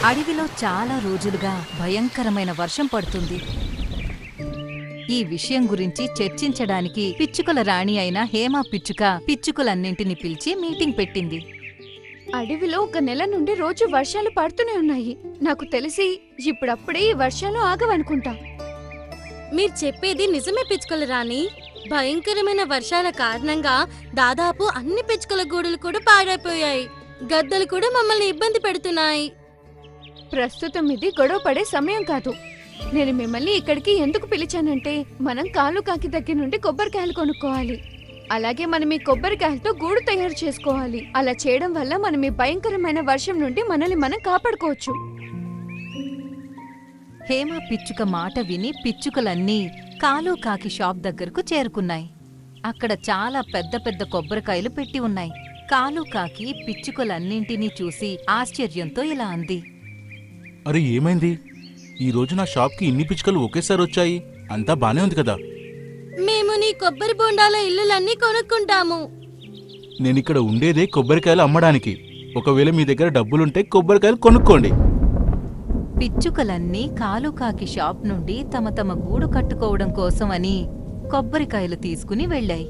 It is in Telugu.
అడవిలో చాలా రోజులుగా భయంకరమైన వర్షం పడుతుంది. ఈ విషయం గురించి చర్చించడానికి పిచ్చుకల రాణి అయిన హేమా పిచ్చుక పిచ్చుకలన్నింటినీ పిలిచి మీటింగ్ పెట్టింది. అడవిలో 1 నెల నుండి రోజు వర్షాలు పడుతూనే ఉన్నాయి. నాకు తెలిసి ఇప్పుడప్పుడే ఈ వర్షాలు ఆగవనుకుంటా. మీరు చెప్పేది నిజమే పిచ్చుకల రాణి. భయంకరమైన వర్షాల కారణంగా దాదాపు అన్ని పిచ్చుకల గూడులు కూడా పాడైపోయాయి. గద్దలు కూడా మమ్మల్ని ఇబ్బంది పెడుతున్నాయి. ప్రస్తుతం ఇది గొడవ పడే సమయం కాదు. నేను మిమ్మల్ని ఇక్కడికి ఎందుకు పిలిచానంటే మనం కాలుకాకి దగ్గర నుండి కొబ్బరికాయలు కొనుక్కోవాలి. అలాగే మనం ఈ కొబ్బరికాయలతో గూడు తయారు చేసుకోవాలి. అలా చేయడం వల్ల మనం ఈ భయంకరమైన వర్షం నుండి మనల్ని మనం కాపాడుకోవచ్చు. హేమా పిచ్చుక మాట విని పిచ్చుకలన్నీ కాకి షాప్ దగ్గరకు చేరుకున్నాయి. అక్కడ చాలా పెద్ద పెద్ద కొబ్బరికాయలు పెట్టి ఉన్నాయి. కాకి పిచ్చుకలన్నింటినీ చూసి ఆశ్చర్యంతో ఇలా అంది. అరే ఏమైంది? ఈరోజు నా షాప్కి ఇన్ని పిచ్చుకలు ఒకేసారి వచ్చాయి. అంతా బానే ఉంది కదా? మేము నీ కొబ్బరి బొండాల ఇల్లులన్నీ కొనుక్కుంటాము. నేనిక్కడ ఉండేదే కొబ్బరికాయలు అమ్మడానికి. ఒకవేళ మీ దగ్గర డబ్బులుంటే కొబ్బరికాయలు కొనుక్కోండి. పిచ్చుకలన్నీ కాకి షాప్ నుండి తమ తమ గూడు కట్టుకోవడం కోసమని కొబ్బరికాయలు తీసుకుని వెళ్ళాయి.